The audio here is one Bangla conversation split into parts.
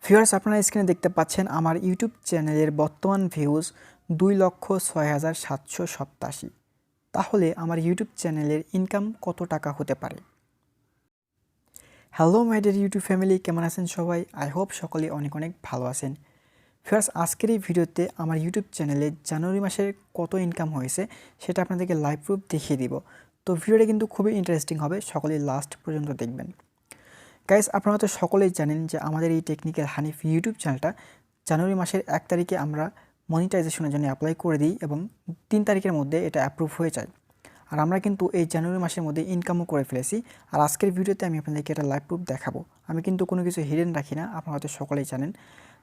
ভিউয়ার্স আপনারা স্ক্রিনে দেখতে পাচ্ছেন আমার ইউটিউব চ্যানেলের বর্তমান ভিউজ 2,06,787। তাহলে আমার ইউটিউব চ্যানেলের ইনকাম কত টাকা হতে পারে? Hello my dear YouTube family, কেমন আছেন সবাই? আই হোপ সকলে অনেক অনেক ভালো আছেন। ভিউয়ার্স আজকের এই ভিডিওতে আমার ইউটিউব চ্যানেলে জানুয়ারি মাসের কত ইনকাম হয়েছে সেটা আপনাদেরকে লাইভ প্রুফ দেখিয়ে দিব। তো ভিডিওটা কিন্তু খুবই ইন্টারেস্টিং হবে, সকলেই লাস্ট পর্যন্ত দেখবেন। গাইস, আপনারা তো সকলেই জানেন যে আমাদের এই টেকনিক্যাল হানিফ ইউটিউব চ্যানেলটা জানুয়ারি মাসের 1 তারিখে আমরা মনিটাইজেশনের জন্য অ্যাপ্লাই করে দিই এবং 3 তারিখের মধ্যে এটা অ্যাপ্রুভ হয়ে যায়। আর আমরা কিন্তু এই জানুয়ারি মাসের মধ্যে ইনকামও করে ফেলেছি। আর আজকের ভিডিওতে আমি আপনাদেরকে এটা লাইভ প্রুফ দেখাবো। আমি কিন্তু কোনো কিছু হিডেন রাখি না, আপনারা হয়তো সকলেই জানেন।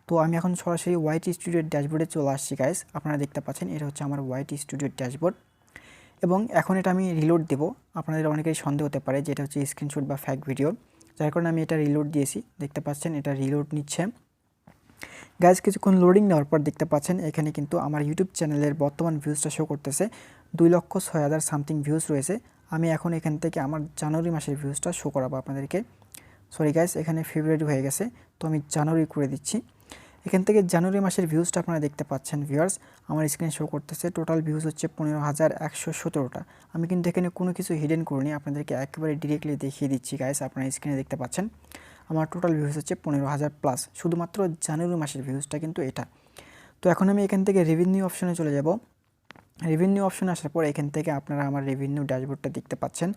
তো আমি এখন সরাসরি ওয়াইটি স্টুডিওর ড্যাশবোর্ডে চলে আসছি গাইস। আপনারা দেখতে পাচ্ছেন এটা হচ্ছে আমার ওয়াইটি স্টুডিওর ড্যাশবোর্ড এবং এখন এটা আমি রিলোড দেব। আপনাদের অনেকেরই সন্দেহ হতে পারে যে এটা হচ্ছে স্ক্রিনশট বা ফ্যাক ভিডিও, যার কারণে আমি এটা রিলোড দিয়েছি। দেখতে পাচ্ছেন এটা রিলোড নিচ্ছে। গাইজ কিছুক্ষণ লোডিং নেওয়ার পর দেখতে পাচ্ছেন এখানে কিন্তু আমার ইউটিউব চ্যানেলের বর্তমান ভিউজটা শো করতেছে 2,06,000 সামথিং ভিউজ রয়েছে। আমি এখন এখান থেকে আমার জানুয়ারি মাসের ভিউজটা শো করাবো আপনাদেরকে। সরি গাইজ, এখানে ফেব্রুয়ারি হয়ে গেছে, তো আমি জানুয়ারি করে দিচ্ছি। এখান থেকে জানুয়ারি মাসের ভিউজটা আপনারা দেখতে পাচ্ছেন ভিউয়ার্স, আমার স্ক্রিনে শো করতেছে। টোটাল ভিউজ হচ্ছে 15,117টা। আমি কিন্তু এখানে কোনো কিছু হিডেন করিনি, আপনাদেরকে একেবারে ডিরেক্টলি দেখিয়ে দিচ্ছি গাইস। আপনারা স্ক্রিনে দেখতে পাচ্ছেন আমার টোটাল ভিউজ হচ্ছে 15,000 প্লাস, শুধুমাত্র জানুয়ারি মাসের ভিউজটা কিন্তু এটা। তো এখন আমি এখান থেকে রেভিনিউ অপশনে চলে যাব। রেভিনিউ অপশনে আসার পর এখান থেকে আপনারা আমার রেভিনিউ ড্যাশবোর্ডটা দেখতে পাচ্ছেন।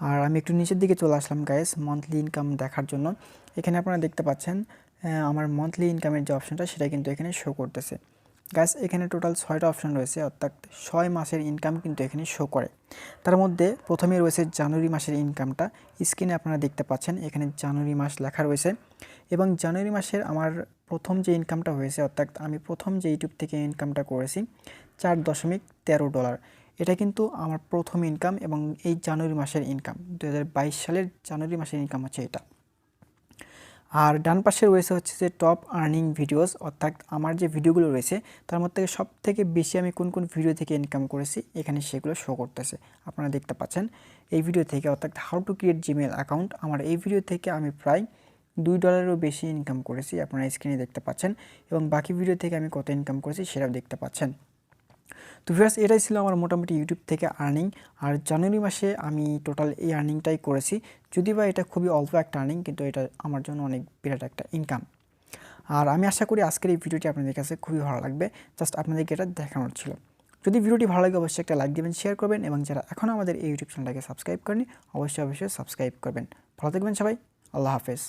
আর আমি একটু নিচের দিকে চলে আসলাম গাইস মান্থলি ইনকাম দেখার জন্য। এখানে আপনারা দেখতে পাচ্ছেন আমার মান্থলি ইনকামের যে অপশনটা সেটা কিন্তু এখানে শো করতেছে। গাইস এখানে টোটাল 6টা অপশন রয়েছে, অর্থাৎ 6 মাসের ইনকাম কিন্তু এখানে শো করে। তার মধ্যে প্রথমে রয়েছে জানুয়ারি মাসের ইনকামটা। স্ক্রিনে আপনারা দেখতে পাচ্ছেন এখানে জানুয়ারি মাস লেখা রয়েছে এবং জানুয়ারি মাসের আমার প্রথম যে ইনকামটা হয়েছে, অর্থাৎ আমি প্রথম যে ইউটিউব থেকে ইনকামটা করেছি $4.13। এটা কিন্তু আমার প্রথম ইনকাম এবং এই জানুয়ারি মাসের ইনকাম 2022 সালের জানুয়ারি মাসের ইনকাম হচ্ছে এটা। আর ডান পাশে রয়েছে হচ্ছে যে টপ আর্নিং ভিডিওস, অর্থাৎ আমার যে ভিডিওগুলো রয়েছে তার মধ্যে থেকে সবথেকে বেশি আমি কোন কোন ভিডিও থেকে ইনকাম করেছি এখানে সেগুলো শো করতেছে। আপনারা দেখতে পাচ্ছেন এই ভিডিও থেকে, অর্থাৎ how to create Gmail account, আমার এই ভিডিও থেকে আমি প্রায় $2 বেশি ইনকাম করেছি, আপনারা স্ক্রিনে দেখতে পাচ্ছেন। এবং বাকি ভিডিও থেকে আমি কত ইনকাম করেছি সেটাও দেখতে পাচ্ছেন। তো ভিউয়ার্স এটাই ছিল আমার মোটামুটি ইউটিউব থেকে আর্নিং। আর জানুয়ারি মাসে আমি টোটাল এই আর্নিংটাই করেছি, যদি বা এটা খুবই অল্প একটা আর্নিং, কিন্তু এটা আমার জন্য অনেক বিরাট একটা ইনকাম। আর আমি আশা করি আজকের এই ভিডিওটি আপনাদের কাছে খুবই ভালো লাগবে, জাস্ট আপনাদেরকে এটা দেখানোর ছিল। যদি ভিডিওটি ভালো লাগে অবশ্যই একটা লাইক দেবেন, শেয়ার করবেন এবং যারা এখনও আমাদের এই ইউটিউব চ্যানেলটাকে সাবস্ক্রাইব করেনি অবশ্যই সাবস্ক্রাইব করবেন। ভালো থাকবেন সবাই, আল্লাহ হাফেজ।